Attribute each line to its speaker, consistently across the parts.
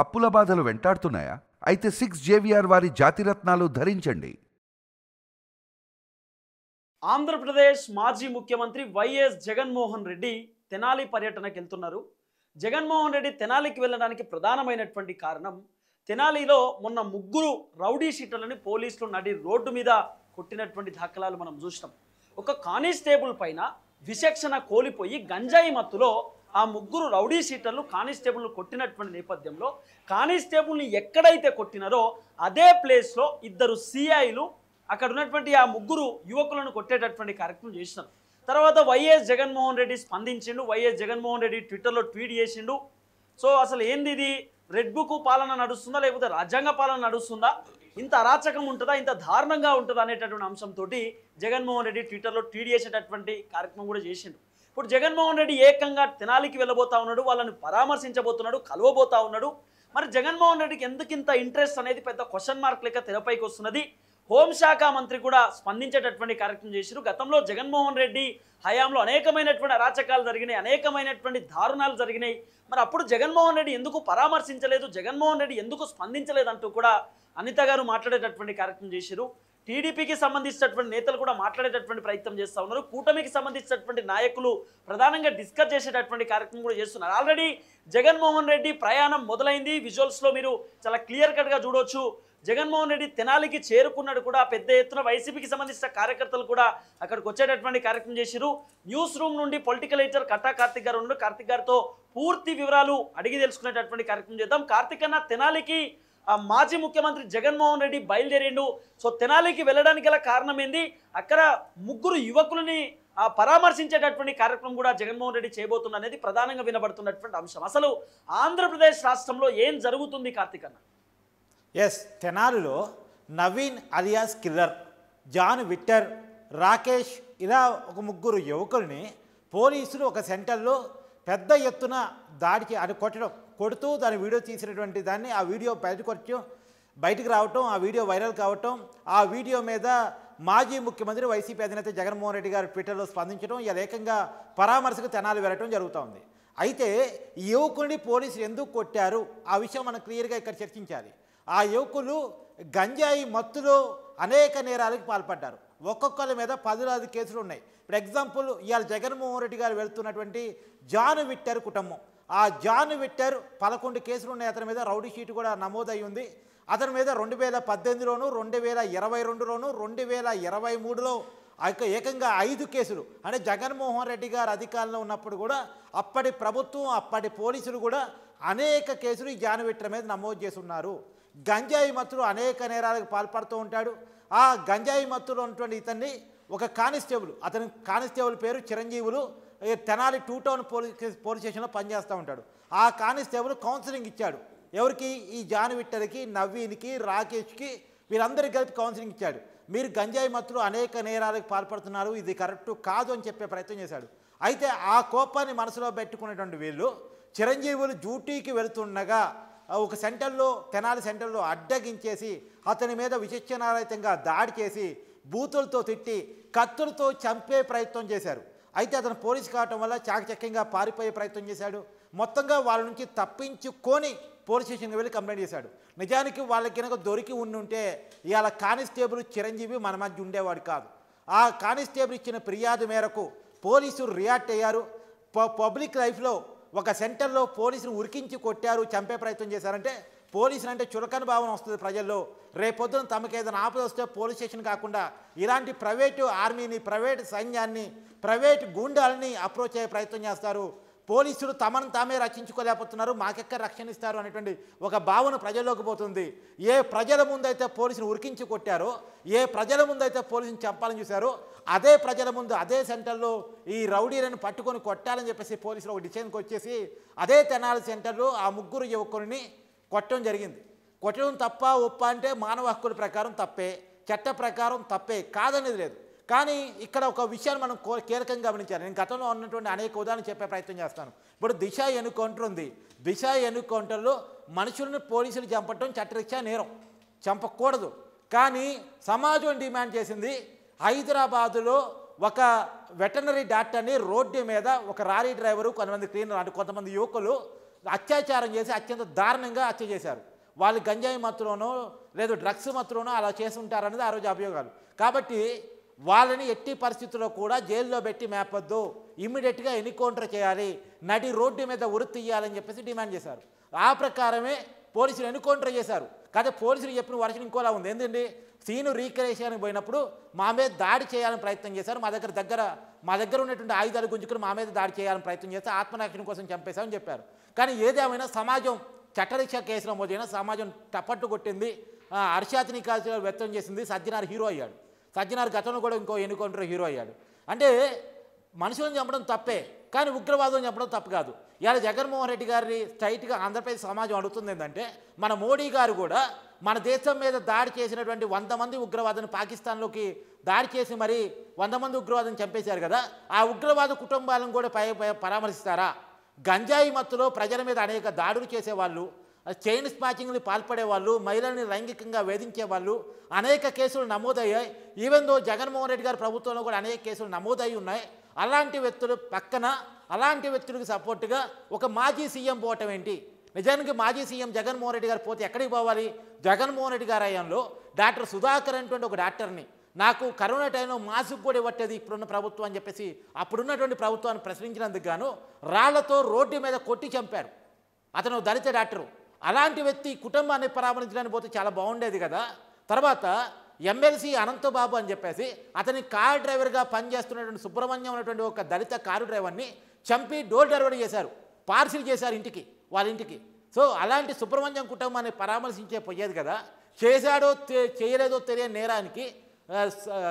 Speaker 1: అప్పుల బాధలు వెంటాడుతున్నాయా? అయితే 6 జేవిఆర్ వారి జాతిరత్నాలు ధరించండి.
Speaker 2: ఆంధ్రప్రదేశ్ మాజీ ముఖ్యమంత్రి వైఎస్ జగన్మోహన్ రెడ్డి తెనాలి పర్యటనకు వెళ్తున్నారు. జగన్మోహన్ రెడ్డి తెనాలికి వెళ్ళడానికి ప్రధానమైనటువంటి కారణం, తెనాలిలో మొన్న ముగ్గురు రౌడీ షీటర్లని పోలీసులు నడి రోడ్డు మీద కొట్టినటువంటి దాఖలాలు మనం చూసినాం. ఒక కానిస్టేబుల్ పైన విచక్షణ కోల్పోయి గంజాయి మత్తులో ఆ ముగ్గురు రౌడీ షీటర్లు కానిస్టేబుల్ను కొట్టినటువంటి నేపథ్యంలో కానిస్టేబుల్ని ఎక్కడైతే కొట్టినారో అదే ప్లేస్లో ఇద్దరు సిఐలు అక్కడ ఉన్నటువంటి ఆ ముగ్గురు యువకులను కొట్టేటటువంటి కార్యక్రమం చేసినారు. తర్వాత వైఎస్ జగన్మోహన్ రెడ్డి స్పందించిండు. వైఎస్ జగన్మోహన్ రెడ్డి ట్విట్టర్లో ట్వీట్ చేసిండు. సో అసలు ఏంది ఇది, రెడ్ బుక్ పాలన నడుస్తుందా లేకపోతే రాజ్యాంగ పాలన నడుస్తుందా, ఇంత అరాచకం ఉంటుందా, ఇంత దారుణంగా ఉంటుందా అనేటటువంటి అంశంతో జగన్మోహన్ రెడ్డి ట్విట్టర్లో ట్వీట్ చేసేటటువంటి కార్యక్రమం కూడా చేసిండు. ఇప్పుడు జగన్మోహన్ రెడ్డి ఏకంగా తెనాలికి వెళ్ళబోతా ఉన్నాడు, వాళ్ళని పరామర్శించబోతున్నాడు, కలవబోతా ఉన్నాడు. మరి జగన్మోహన్ రెడ్డికి ఎందుకు ఇంత ఇంట్రెస్ట్ అనేది పెద్ద క్వశ్చన్ మార్క్ లెక్క తెరపైకి వస్తున్నది. హోంశాఖ మంత్రి కూడా స్పందించేటటువంటి కార్యక్రమం చేశారు. గతంలో జగన్మోహన్ రెడ్డి హయాంలో అనేకమైనటువంటి అరాచకాలు జరిగినాయి, అనేకమైనటువంటి దారుణాలు జరిగినాయి. మరి అప్పుడు జగన్మోహన్ రెడ్డి ఎందుకు పరామర్శించలేదు, జగన్మోహన్ రెడ్డి ఎందుకు స్పందించలేదు అంటూ కూడా అనిత గారు మాట్లాడేటటువంటి కార్యక్రమం చేశారు. టీడీపీకి సంబంధించినటువంటి నేతలు కూడా మాట్లాడేటటువంటి ప్రయత్నం చేస్తూ ఉన్నారు. కూటమికి సంబంధించినటువంటి నాయకులు ప్రధానంగా డిస్కస్ చేసేటటువంటి కార్యక్రమం కూడా చేస్తున్నారు. ఆల్రెడీ జగన్మోహన్ రెడ్డి ప్రయాణం మొదలైంది. విజువల్స్లో మీరు చాలా క్లియర్ కట్గా చూడవచ్చు. జగన్మోహన్ రెడ్డి తెనాలికి చేరుకున్నాడు కూడా. పెద్ద ఎత్తున వైసీపీకి సంబంధించిన కార్యకర్తలు కూడా అక్కడికి వచ్చేటటువంటి కార్యక్రమం చేశారు. న్యూస్ రూమ్ నుండి పొలిటికల్ ఎడిటర్ కట్టా కార్తిక్ గారు ఉన్నారు. కార్తిక్ గారితో పూర్తి వివరాలు అడిగి తెలుసుకునేటటువంటి కార్యక్రమం చేద్దాం. కార్తిక్ అన్న, తెనాలికి మాజీ ముఖ్యమంత్రి జగన్మోహన్ రెడ్డి బయలుదేరిండు. సో తెనాలికి వెళ్ళడానికి గల కారణం ఏంది, అక్కడ ముగ్గురు యువకులని పరామర్శించేటటువంటి కార్యక్రమం కూడా జగన్మోహన్ రెడ్డి చేయబోతున్న అనేది ప్రధానంగా వినబడుతున్నటువంటి అంశం. అసలు ఆంధ్రప్రదేశ్ రాష్ట్రంలో ఏం జరుగుతుంది కార్తిక్ అన్న?
Speaker 3: తెనాలిలో Naveen alias killer, John Victor, Rakesh ఇలా ఒక ముగ్గురు యువకుల్ని పోలీసులు ఒక సెంటర్లో పెద్ద ఎత్తున దాడికి అది కొడుతూ దాని వీడియో తీసినటువంటి దాన్ని ఆ వీడియో బయటకు రావటం, ఆ వీడియో వైరల్ కావటం, ఆ వీడియో మీద మాజీ ముఖ్యమంత్రి వైసీపీ అధినేత జగన్మోహన్ రెడ్డి గారు ట్విట్టర్లో స్పందించడం, ఇలా ఏకంగా పరామర్శకు తెనాలి వెళ్ళటం జరుగుతూ ఉంది. అయితే ఈ యువకుల్ని పోలీసులు ఎందుకు కొట్టారు ఆ విషయం మనం క్లియర్గా ఇక్కడ చర్చించాలి. ఆ యువకులు గంజాయి మత్తులో అనేక నేరాలకు పాల్పడ్డారు. ఒక్కొక్కరి మీద 10 కేసులు ఉన్నాయి. ఇప్పుడు ఎగ్జాంపుల్, ఇవాళ జగన్మోహన్ రెడ్డి గారు వెళ్తున్నటువంటి జాన్ విక్టర్ కుటుంబం, ఆ జాన్ విక్టర్ 11 కేసులు ఉన్నాయి. అతని మీద రౌడీ షీట్ కూడా నమోదై ఉంది. అతని మీద 2018లోను, 2022లోను, 2023లో ఏకంగా 5 కేసులు. అంటే జగన్మోహన్ రెడ్డి గారు అధికారంలో ఉన్నప్పుడు కూడా అప్పటి ప్రభుత్వం, అప్పటి పోలీసులు కూడా అనేక కేసులు ఈ జాన్ విక్టర్ మీద నమోదు చేస్తున్నారు. గంజాయి మత్తులో అనేక నేరాలకు పాల్పడుతూ ఉంటాడు. ఆ గంజాయి మత్తులో ఉన్నటువంటి ఇతన్ని ఒక కానిస్టేబుల్, అతని కానిస్టేబుల్ పేరు చిరంజీవులు, తెనాలి 2 టౌన్ పోలీస్ స్టేషన్లో పనిచేస్తూ ఉంటాడు. ఆ కానిస్టేబుల్ కౌన్సిలింగ్ ఇచ్చాడు. ఎవరికి? ఈ జాన్ విక్టర్కి, నవీన్కి, రాకేష్కి, వీరందరికీ కలిపి కౌన్సిలింగ్ ఇచ్చాడు. మీరు గంజాయి మత్తులో అనేక నేరాలకు పాల్పడుతున్నారు, ఇది కరెక్ట్ కాదు అని చెప్పే ప్రయత్నం చేశాడు. అయితే ఆ కోపాన్ని మనసులో పెట్టుకున్నటువంటి వీళ్ళు చిరంజీవులు డ్యూటీకి వెళుతుండగా ఒక సెంటర్లో, తెనాలి సెంటర్లో అడ్డగించేసి అతని మీద విచక్షణారహితంగా దాడి చేసి బూతులతో తిట్టి కత్తులతో చంపే ప్రయత్నం చేశారు. అయితే అతను పోలీసు కావటం వల్ల చాకచక్యంగా పారిపోయే ప్రయత్నం చేశాడు. మొత్తంగా వాళ్ళ నుంచి తప్పించుకొని పోలీస్ స్టేషన్కి వెళ్ళి కంప్లైంట్ చేశాడు. నిజానికి వాళ్ళకి కనుక దొరికి ఉండుంటే ఇవాళ కానిస్టేబుల్ చిరంజీవి మన మధ్య ఉండేవాడు కాదు. ఆ కానిస్టేబుల్ ఇచ్చిన ఫిర్యాదు మేరకు పోలీసులు రియాక్ట్ అయ్యారు. పబ్లిక్ లైఫ్లో ఒక సెంటర్లో పోలీసులు ఉరికించి కొట్టారు, చంపే ప్రయత్నం చేశారంటే పోలీసులు అంటే చులకన భావన వస్తుంది ప్రజల్లో. రేపొద్దున తమకు ఏదైనా ఆపద వస్తే పోలీస్ స్టేషన్ కాకుండా ఇలాంటి ప్రైవేటు ఆర్మీని, ప్రైవేటు సైన్యాన్ని, ప్రైవేటు గూండాలని అప్రోచ్ అయ్యే ప్రయత్నం చేస్తారు. పోలీసులు తమను తామే రక్షించుకోలేకపోతున్నారు, మాకెక్కడ రక్షణ ఇస్తారు అనేటువంటి ఒక భావన ప్రజల్లోకి పోతుంది. ఏ ప్రజల ముందైతే పోలీసులు ఉరికించి కొట్టారో, ఏ ప్రజల ముందైతే పోలీసుని చంపాలని చూశారో, అదే ప్రజల ముందు అదే సెంటర్లో ఈ రౌడీలను పట్టుకొని కొట్టాలని చెప్పేసి పోలీసులు ఒక డిసిషన్కి వచ్చేసి అదే తెనాలి సెంటర్లో ఆ ముగ్గురు యువకుల్ని కొట్టడం జరిగింది. కొట్టడం తప్ప ఒప్ప అంటే మానవ హక్కుల ప్రకారం తప్పే, చట్ట ప్రకారం తప్పే, కాదనేది లేదు. కానీ ఇక్కడ ఒక విషయాన్ని మనం కీలకంగా గమనించాలి. నేను గతంలో ఉన్నటువంటి అనేక ఉదాహరణలు చెప్పే ప్రయత్నం చేస్తాను. ఇప్పుడు దిశ ఎన్కౌంటర్ ఉంది. దిశ ఎన్కౌంటర్లో మనుషులను పోలీసులు చంపటం చట్టరీత్యా నేరం, చంపకూడదు. కానీ సమాజం డిమాండ్ చేసింది, హైదరాబాదులో ఒక వెటర్నరీ డాక్టర్ని రోడ్డు మీద ఒక లారీ డ్రైవరు, కొంతమంది క్లీనర్ అంటే కొంతమంది యువకులు అత్యాచారం చేసి అత్యంత దారుణంగా హత్య చేశారు. వాళ్ళు గంజాయి మత్తులోనో లేదు డ్రగ్స్ మత్తులోనో అలా చేస్తుంటారనేది ఆ రోజు అభియోగాలు. కాబట్టి వాళ్ళని ఎట్టి పరిస్థితుల్లో కూడా జైల్లో పెట్టి మేపొద్దు, ఇమ్మీడియట్గా ఎన్కౌంటర్ చేయాలి, నడి రోడ్డు మీద ఉరి తీయాలని చెప్పేసి డిమాండ్ చేశారు. ఆ ప్రకారమే పోలీసులు ఎన్కౌంటర్ చేశారు. కానీ పోలీసులు చెప్పిన వర్షన్ ఇంకోలా ఉంది. ఏంటండి, సీను రీక్రియేషన్కి పోయినప్పుడు మా మీద దాడి చేయాలని ప్రయత్నం చేశారు, మా దగ్గర ఉన్నటువంటి ఆయుధాలు గుంజుకుని మా మీద దాడి చేయాలని ప్రయత్నం చేస్తే ఆత్మరక్షణ కోసం చంపేశామని చెప్పారు. కానీ ఏదేమైనా సమాజం చట్టరీక్ష కేసులో మోదైనా సమాజం టపట్టు కొట్టింది, హర్షాతిని కాల్చి వ్యక్తం చేసింది. సజ్జనార్ హీరో అయ్యాడు. సజ్జనార్ గతంలో కూడా ఇంకో ఎన్కౌంటర్ హీరో అయ్యాడు. అంటే మనుషులను చంపడం తప్పే, కానీ ఉగ్రవాదం చంపడం తప్పు కాదు. ఇవాళ జగన్మోహన్ రెడ్డి గారిని స్ట్రైట్గా ఆంధ్రప్రదేశ్ సమాజం అడుగుతుంది ఏంటంటే, మన మోడీ గారు కూడా మన దేశం మీద దాడి చేసినటువంటి 100 మంది ఉగ్రవాదులను పాకిస్తాన్లోకి దాడి చేసి మరి 100 మంది ఉగ్రవాదులను చంపేశారు కదా, ఆ ఉగ్రవాద కుటుంబాలను కూడా పరామర్శిస్తారా? గంజాయి మత్తులో ప్రజల మీద అనేక దాడులు చేసేవాళ్ళు, చైన్ స్నాచింగ్లు పాల్పడేవాళ్ళు, మహిళల్ని లైంగికంగా వేధించేవాళ్ళు అనేక కేసులు నమోదయ్యాయి. ఈవెన్ దో జగన్మోహన్ రెడ్డి గారి ప్రభుత్వంలో కూడా అనేక కేసులు నమోదయ్యి ఉన్నాయి. అలాంటి వ్యక్తులు పక్కన అలాంటి వ్యక్తులకు సపోర్టుగా ఒక మాజీ సీఎం పోవటం ఏంటి? నిజానికి మాజీ సీఎం జగన్మోహన్ రెడ్డి గారు పోతే ఎక్కడికి పోవాలి? జగన్మోహన్ రెడ్డి గారి హయాంలో డాక్టర్ సుధాకర్ అనేటువంటి ఒక డాక్టర్ని నాకు కరోనా టైంలో మాస్క్ కూడా ఇవ్వట్లేదు ఇప్పుడున్న ప్రభుత్వం అని చెప్పేసి అప్పుడున్నటువంటి ప్రభుత్వాన్ని ప్రశ్నించినందుకు గాను రాళ్లతో రోడ్డు మీద కొట్టి చంపారు. అతను దళిత డాక్టరు. అలాంటి వ్యక్తి కుటుంబాన్ని పరామర్శించడానికి పోతే చాలా బాగుండేది కదా. తర్వాత ఎమ్మెల్సీ అనంతబాబు అని చెప్పేసి అతని కార్ డ్రైవర్గా పనిచేస్తున్నటువంటి సుబ్రహ్మణ్యం అనేటువంటి ఒక దళిత కారు డ్రైవర్ని చంపి డోర్ డెలివరీ చేశారు, పార్సిల్ చేశారు ఇంటికి, వాళ్ళ ఇంటికి. సో అలాంటి సుబ్రహ్మణ్యం కుటుంబాన్ని పరామర్శించే పోయేది కదా. చేశాడో చేయలేదో తెలియని నేరానికి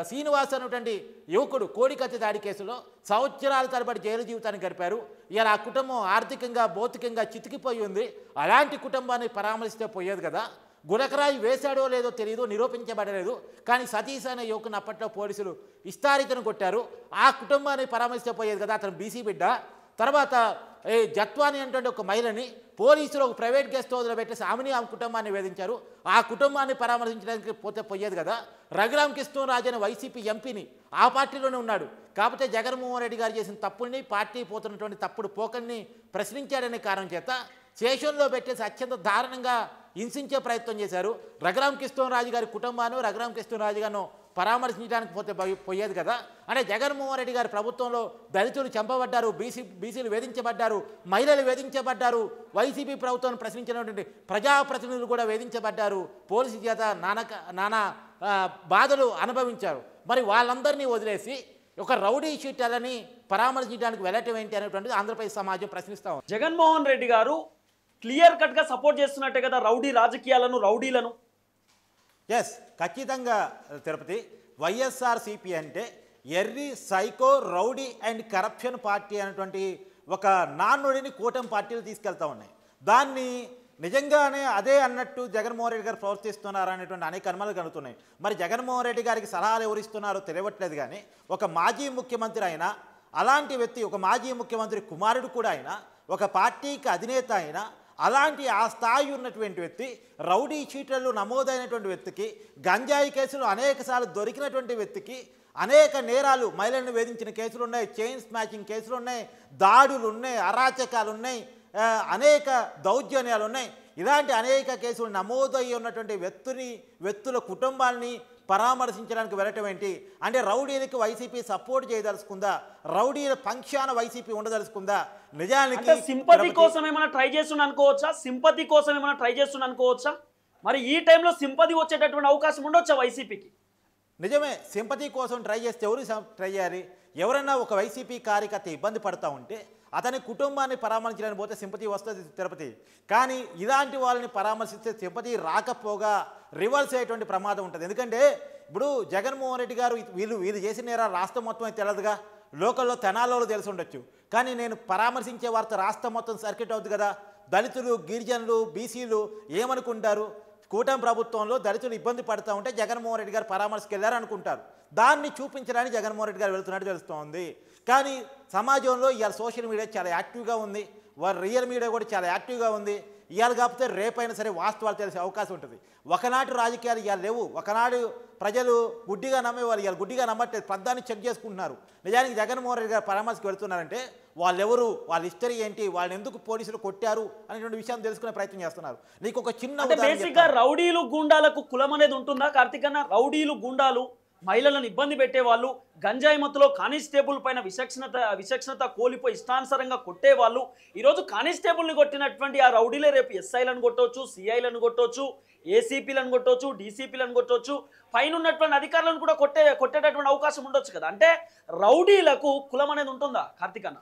Speaker 3: శ్రీనివాస్ అనేటువంటి యువకుడు కోడికత్తి దాడి కేసులో సంవత్సరాల తరబడి జైలు జీవితాన్ని గడిపారు. ఇలా ఆ కుటుంబం ఆర్థికంగా భౌతికంగా చితికిపోయి ఉంది. అలాంటి కుటుంబాన్ని పరామర్శిస్తే పోయేది కదా. గులకరాయి వేశాడో లేదో తెలియదు, నిరూపించబడలేదు. కానీ సతీష్ అనే యువకుని అప్పట్లో పోలీసులు ఇష్టారీతను కొట్టారు. ఆ కుటుంబాన్ని పరామర్శిస్తే పోయేది కదా. అతను బీసీ బిడ్డ. తర్వాత జత్వాని అనేటువంటి ఒక మహిళని పోలీసులు ఒక ప్రైవేట్ గెస్ట్ హౌస్లో పెట్టేసి ఆమె కుటుంబాన్ని వేధించారు. ఆ కుటుంబాన్ని పరామర్శించడానికి పోయేది కదా. రఘురామ్ కృష్ణరాజు అనే వైసీపీ ఎంపీని ఆ పార్టీలోనే ఉన్నాడు. కాకపోతే జగన్మోహన్ రెడ్డి గారు చేసిన తప్పుల్ని, పార్టీ పోతున్నటువంటి తప్పుడు పోకల్ని ప్రశ్నించాడనే కారణం చేత స్టేషన్లో పెట్టేసి అత్యంత దారుణంగా హింసించే ప్రయత్నం చేశారు. రఘురామ్ కృష్ణరాజు గారి కుటుంబాన్ని, రఘురామ్ కృష్ణరాజు గారిను పరామర్శించడానికి పోయేది కదా. అంటే జగన్మోహన్ రెడ్డి గారి ప్రభుత్వంలో దళితులు చంపబడ్డారు, బీసీలు వేధించబడ్డారు, మహిళలు వేధించబడ్డారు, వైసీపీ ప్రభుత్వాన్ని ప్రశ్నించినటువంటి ప్రజాప్రతినిధులు కూడా వేధించబడ్డారు, పోలీసు చేత నానా బాధలు అనుభవించారు. మరి వాళ్ళందరినీ వదిలేసి ఒక రౌడీ షీటర్లని పరామర్శించడానికి వెళ్ళటం ఏంటి అనేటువంటిది ఆంధ్రప్రదేశ్ సమాజం ప్రశ్నిస్తాం.
Speaker 2: జగన్మోహన్ రెడ్డి గారు క్లియర్ కట్గా సపోర్ట్ చేస్తున్నట్టే కదా రౌడీ రాజకీయాలను, రౌడీలను.
Speaker 3: ఎస్, ఖచ్చితంగా తిరుపతి. వైఎస్ఆర్సీపీ అంటే ఎర్రి psycho rowdy and corruption party అనేటువంటి ఒక నానుడిని కూటమి పార్టీలు తీసుకెళ్తా ఉన్నాయి. దాన్ని నిజంగానే అదే అన్నట్టు జగన్మోహన్ రెడ్డి గారు ప్రవర్తిస్తున్నారు అనేటువంటి అనేక అనుమానాలు కలుగుతున్నాయి. మరి జగన్మోహన్ రెడ్డి గారికి సలహాలు ఎవరిస్తున్నారో తెలియట్లేదు. కానీ ఒక మాజీ ముఖ్యమంత్రి అయినా, అలాంటి వ్యక్తి ఒక మాజీ ముఖ్యమంత్రి కుమారుడు కూడా అయినా, ఒక పార్టీకి అధినేత అయినా, అలాంటి ఆ స్థాయి ఉన్నటువంటి వ్యక్తి, రౌడీ షీటర్లు నమోదైనటువంటి వ్యక్తికి, గంజాయి కేసులు అనేకసార్లు దొరికినటువంటి వ్యక్తికి అనేక నేరాలు, మహిళలను వేధించిన కేసులు ఉన్నాయి, చైన్ స్నాచింగ్ కేసులు ఉన్నాయి, దాడులు ఉన్నాయి, అరాచకాలు ఉన్నాయి, అనేక దౌర్జన్యాలు ఉన్నాయి. ఇలాంటి అనేక కేసులు నమోదయ్యి ఉన్నటువంటి వ్యక్తుల కుటుంబాన్ని పరామర్శించడానికి వెళ్ళటం ఏంటి? అంటే రౌడీలకు వైసీపీ సపోర్ట్ చేయదలుచుకుందా? రౌడీల పక్షాన వైసీపీ ఉండదలుచుకుందా? నిజానికి
Speaker 2: సింపతి కోసం ఏమైనా ట్రై చేస్తున్నా అనుకోవచ్చా? సింపతి కోసం ఏమైనా ట్రై చేస్తున్నా అనుకోవచ్చా? మరి ఈ టైంలో సింపతి వచ్చేటటువంటి అవకాశం ఉండొచ్చా వైసీపీకి?
Speaker 3: నిజమే, సింపతి కోసం ట్రై చేస్తే ఎవరు ట్రై చేయాలి? ఎవరైనా ఒక వైసీపీ కార్యకర్త ఇబ్బంది పడుతూ ఉంటే అతని కుటుంబాన్ని పరామర్శించడానికి పోతే సింపతి వస్తుంది తిరుపతి. కానీ ఇలాంటి వాళ్ళని పరామర్శిస్తే సింపతి రాకపోగా రివర్స్ అయ్యేటువంటి ప్రమాదం ఉంటుంది. ఎందుకంటే ఇప్పుడు జగన్మోహన్ రెడ్డి గారు వీళ్ళు చేసిన నేరాలు రాష్ట్రం మొత్తం తెలియదుగా, లోకల్లో తెనాలలో తెలిసి ఉండొచ్చు. కానీ నేను పరామర్శించే వార్త రాష్ట్రం మొత్తం సర్క్యూట్ అవుతుంది కదా. దళితులు, గిరిజనులు, బీసీలు ఏమనుకుంటారు? కూటమి ప్రభుత్వంలో దళితులు ఇబ్బంది పడుతూ ఉంటే జగన్మోహన్ రెడ్డి గారు పరామర్శకు వెళ్ళారు అనుకుంటారు. దాన్ని చూపించడానికి జగన్మోహన్ రెడ్డి గారు వెళ్తున్నట్టు తెలుస్తోంది. కానీ సమాజంలో ఇవాళ సోషల్ మీడియా చాలా యాక్టివ్గా ఉంది, రియల్ మీడియా కూడా చాలా యాక్టివ్గా ఉంది. ఇవాళ కాకపోతే రేపైనా సరే వాస్తవాలు తెలిసే అవకాశం ఉంటుంది. ఒకనాటి రాజకీయాలు ఇవాళ లేవు. ఒకనాడు ప్రజలు గుడ్డిగా నమ్మేవాళ్ళు, ఇవాళ గుడ్డిగా నమ్మట్లేదు, ప్రధాని చెక్ చేసుకుంటున్నారు. నిజానికి జగన్మోహన్ రెడ్డి గారు పరామర్శకు వెళ్తున్నారంటే వాళ్ళెవరు, వాళ్ళ హిస్టరీ ఏంటి, వాళ్ళని ఎందుకు పోలీసులు కొట్టారు అనేటువంటి విషయాన్ని తెలుసుకునే ప్రయత్నం చేస్తున్నారు. నీకు ఒక చిన్న
Speaker 2: బేసిక్గా రౌడీలు గూండాలకు కులం అనేది ఉంటుందా కార్తీకన్న? రౌడీలు గూండాలు మహిళలను ఇబ్బంది పెట్టేవాళ్ళు, గంజాయి మత్తులో కానిస్టేబుల్ పైన విచక్షణత కోల్పోయి ఇష్టానుసారంగా కొట్టేవాళ్ళు, ఈరోజు కానిస్టేబుల్ని కొట్టినటువంటి ఆ రౌడీలే రేపు ఎస్ఐలను కొట్టవచ్చు, సిఐలను కొట్టవచ్చు, ఏసీపీలను కొట్టవచ్చు, డీసీపీలను కొట్టవచ్చు, పైన ఉన్నటువంటి అధికారులను కూడా కొట్టేటటువంటి అవకాశం ఉండొచ్చు కదా. అంటే రౌడీలకు కులం అనేది ఉంటుందా కార్తీకన్న?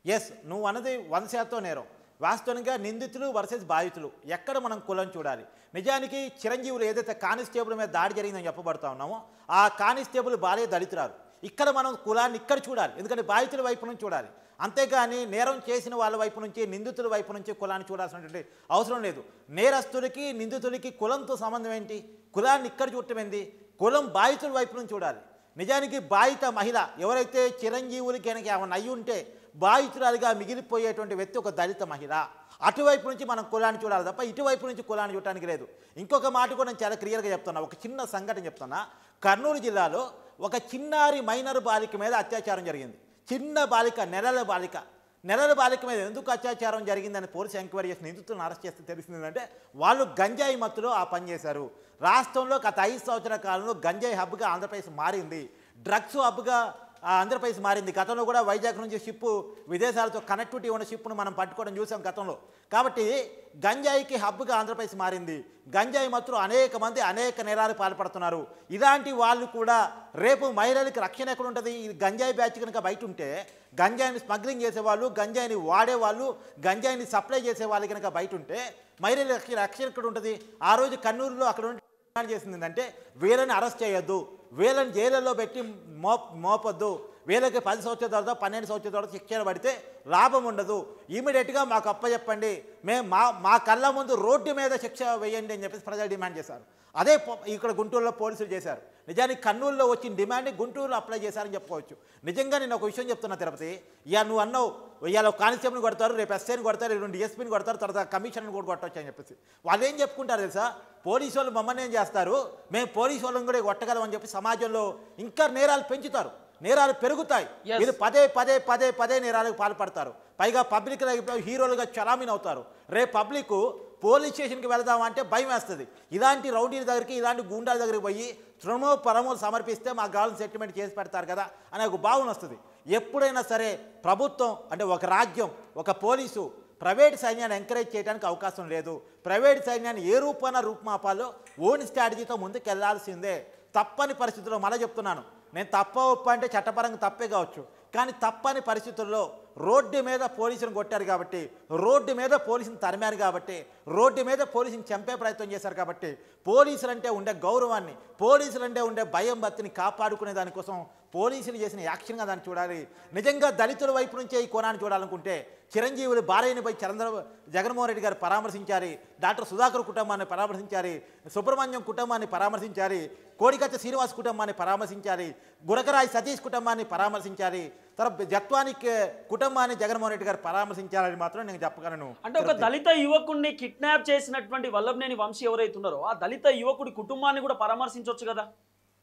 Speaker 3: ఎస్, నువ్వు అన్నది 100% నేరం. వాస్తవంగా నిందితులు వర్సెస్ బాధితులు ఎక్కడ మనం కులం చూడాలి. నిజానికి చిరంజీవులు ఏదైతే కానిస్టేబుల్ మీద దాడి జరిగిందని చెప్పబడతా ఉన్నామో ఆ కానిస్టేబుల్ భార్య దళితురాలు. ఇక్కడ మనం కులాన్ని ఇక్కడ చూడాలి, ఎందుకంటే బాధితుల వైపు నుంచి చూడాలి. అంతేగాని నేరం చేసిన వాళ్ళ వైపు నుంచి, నిందితుల వైపు నుంచి కులాన్ని చూడాల్సినటువంటి అవసరం లేదు. నేరస్తుడికి నిందితుడికి కులంతో సంబంధం ఏంటి? కులాన్ని ఇక్కడ చూడటం ఏంటి? కులం బాధితుల వైపు నుంచి చూడాలి. నిజానికి బాధిత మహిళ ఎవరైతే చిరంజీవులకి కనుక ఏమైనా అయ్యి ఉంటే బాధితురాలుగా మిగిలిపోయేటువంటి వ్యక్తి ఒక దళిత మహిళ. అటువైపు నుంచి మనం కులాన్ని చూడాలి తప్ప ఇటువైపు నుంచి కులాన్ని చూడటానికి లేదు. ఇంకొక మాట కూడా నేను చాలా క్లియర్గా చెప్తున్నా, ఒక చిన్న సంఘటన చెప్తున్నా. కర్నూలు జిల్లాలో ఒక చిన్నారి మైనర్ బాలిక మీద అత్యాచారం జరిగింది. చిన్న బాలిక, నెలల బాలిక మీద ఎందుకు అత్యాచారం జరిగిందని పోలీసు ఎంక్వైరీ చేసి నిందితులను అరెస్ట్ చేస్తే తెలిసింది ఏంటంటే వాళ్ళు గంజాయి మత్తులో ఆ పని చేశారు. రాష్ట్రంలో గత 5 సంవత్సరాల కాలంలో గంజాయి హబ్గా ఆంధ్రప్రదేశ్ మారింది, డ్రగ్స్ హబ్గా ఆంధ్రప్రదేశ్ మారింది. గతంలో కూడా వైజాగ్ నుంచి షిప్పు విదేశాలతో కనెక్టివిటీ ఉన్న షిప్ను మనం పట్టుకోవడం చూసాం గతంలో. కాబట్టి గంజాయికి హబ్గా ఆంధ్రప్రదేశ్ మారింది. గంజాయి మత్తులో అనేక మంది అనేక నేరాలు పాల్పడుతున్నారు. ఇలాంటి వాళ్ళు కూడా రేపు మహిళలకి రక్షణ ఎక్కడ ఉంటుంది? ఈ గంజాయి బ్యాచ్ కనుక బయట ఉంటే గంజాయిని స్మగ్లింగ్ చేసేవాళ్ళు, గంజాయిని వాడేవాళ్ళు, గంజాయిని సప్లై చేసే వాళ్ళు కనుక బయట ఉంటే మహిళలకి రక్షణ ఎక్కడ ఉంటుంది? ఆ రోజు కర్నూలులో అక్కడ చేసింది ఏంటంటే వీళ్ళని అరెస్ట్ చేయొద్దు, వీళ్ళని జైళ్ళలో పెట్టి మోపొద్దు, వీళ్ళకి 10 సంవత్సరాల తర్వాత 12 సంవత్సరాల తర్వాత శిక్షణ పడితే లాభం ఉండదు, ఇమీడియట్గా మాకు అప్పచెప్పండి, మేము మా కళ్ళ ముందు రోడ్డు మీద శిక్ష వేయండి అని చెప్పేసి ప్రజలు డిమాండ్ చేశారు. అదే ఇక్కడ గుంటూరులో పోలీసులు చేశారు. నిజానికి కర్నూలులో వచ్చిన డిమాండ్ని గుంటూరులో అప్లై చేశారని చెప్పుకోవచ్చు. నిజంగా నేను ఒక విషయం చెప్తున్నా తిరుపతి, ఇవాళ నువ్వు అన్నావు ఇవాళ కానిస్టేబుల్ని కొడతారు, రేపు ఎస్ఐని కొడతారు, 2 డిఎస్పీని కొడతారు, తర్వాత కమిషనర్ని కూడా కొట్టవచ్చు అని చెప్పేసి వాళ్ళు ఏం చెప్పుకుంటారు తెలుసా? పోలీసు వాళ్ళు మమ్మల్ని ఏం చేస్తారు, మేము పోలీసు వాళ్ళని కూడా కొట్టగలం అని చెప్పి సమాజంలో ఇంకా నేరాలు పెంచుతారు, నేరాలు పెరుగుతాయి. వీళ్ళు పదే నేరాలకు పాల్పడతారు. పైగా పబ్లిక్ హీరోలుగా చలామీని అవుతారు. రేపు పబ్లిక్ పోలీస్ స్టేషన్కి వెళదామంటే భయం వేస్తుంది. ఇలాంటి రౌడీల దగ్గరికి, ఇలాంటి గూండాల దగ్గరికి పోయి తృణమో పరమో సమర్పిస్తే మాకు కావాల్సిన సెటిల్మెంట్ చేసి పెడతారు కదా అనే ఒక భావన వస్తుంది. ఎప్పుడైనా సరే ప్రభుత్వం అంటే ఒక రాజ్యం, ఒక పోలీసు ప్రైవేట్ సైన్యాన్ని ఎంకరేజ్ చేయడానికి అవకాశం లేదు. ప్రైవేట్ సైన్యాన్ని ఏ రూపుమాపాలో ఓన్ స్ట్రాటజీతో ముందుకు వెళ్లాల్సిందే. తప్పని పరిస్థితుల్లో మళ్ళీ చెప్తున్నాను, నేను తప్ప ఒప్ప అంటే చట్టపరంగా తప్పే కావచ్చు, కానీ తప్పని పరిస్థితుల్లో రోడ్డు మీద పోలీసులను కొట్టారు కాబట్టి, రోడ్డు మీద పోలీసుని తరిమారు కాబట్టి, రోడ్డు మీద పోలీసుని చంపే ప్రయత్నం చేశారు కాబట్టి పోలీసులంటే ఉండే గౌరవాన్ని, పోలీసులంటే ఉండే భయం భక్తిని కాపాడుకునే దానికోసం పోలీసులు చేసిన యాక్షన్గా దాన్ని చూడాలి. నిజంగా దళితుల వైపు నుంచే ఈ కోణాన్ని చూడాలనుకుంటే చిరంజీవులు భార్యని పోయి జగన్మోహన్ రెడ్డి గారు పరామర్శించారు, డాక్టర్ సుధాకర్ కుటుంబాన్ని పరామర్శించారు, సుబ్రహ్మణ్యం కుటుంబాన్ని పరామర్శించారు, కోడికత్త శ్రీనివాస్ కుటుంబాన్ని పరామర్శించారు, గురకరాయి సతీష్ కుటుంబాన్ని పరామర్శించారు, తర్వాత జత్వాని కుటుంబాన్ని జగన్మోహన్ రెడ్డి గారు పరామర్శించారని మాత్రం నేను చెప్పగలను.
Speaker 2: అంటే ఒక దళిత యువకుడిని కిడ్నాప్ చేసినటువంటి వల్లభనేని వంశీ ఎవరైతే ఉన్నారో ఆ దళిత యువకుడి కుటుంబాన్ని కూడా పరామర్శించవచ్చు కదా.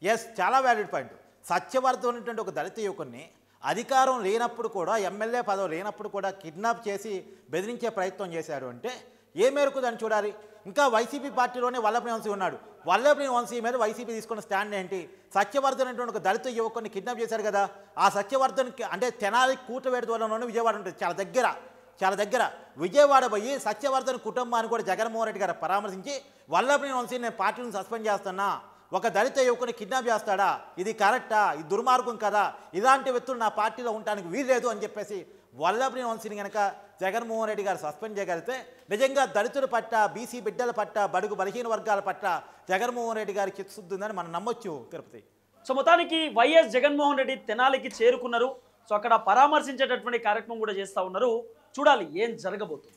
Speaker 3: ఎస్, చాలా వ్యాలిడ్ పాయింట్. సత్యవర్ధన్ అనేటువంటి ఒక దళిత యువకుడిని అధికారం లేనప్పుడు కూడా, ఎమ్మెల్యే పదవి లేనప్పుడు కూడా కిడ్నాప్ చేసి బెదిరించే ప్రయత్నం చేశాడు అంటే ఏ మేరకు దాన్ని చూడాలి? ఇంకా వైసీపీ పార్టీలోనే వల్లభనేని వంశీ ఉన్నాడు. వల్లభనేని వంశీ మీద వైసీపీ తీసుకున్న స్టాండ్ ఏంటి? సత్యవర్ధన్ అనేటువంటి ఒక దళిత యువకుడిని కిడ్నాప్ చేశారు కదా, ఆ సత్యవర్ధన్కి అంటే తెనాలి కూటవేడి దూరంలోనే విజయవాడ ఉంటుంది, చాలా దగ్గర విజయవాడ పోయి సత్యవర్ధన్ కుటుంబాన్ని కూడా జగన్మోహన్ రెడ్డి గారు పరామర్శించి వల్లభనేని వంశీ నేను పార్టీని సస్పెండ్ చేస్తున్నా, ఒక దళిత యువకుని కిడ్నాప్ చేస్తాడా, ఇది కరెక్టా, ఇది దుర్మార్గం కదా, ఇలాంటి వ్యక్తులు నా పార్టీలో ఉండడానికి వీల్లేదు అని చెప్పేసి వల్లభనేని వంశీని కనుక జగన్మోహన్ రెడ్డి గారు సస్పెండ్ చేయగలిగితే నిజంగా దళితుల పట్ల, బీసీ బిడ్డల పట్ల, బడుగు బలహీన వర్గాల పట్ల జగన్మోహన్ రెడ్డి గారి చిత్తశుద్ధి ఉందని మనం నమ్మొచ్చు తిరుపతి.
Speaker 2: సో మొత్తానికి వైఎస్ జగన్మోహన్ రెడ్డి తెనాలికి చేరుకున్నారు. సో అక్కడ పరామర్శించేటటువంటి కార్యక్రమం కూడా చేస్తూ ఉన్నారు. చూడాలి ఏం జరగబోతుంది.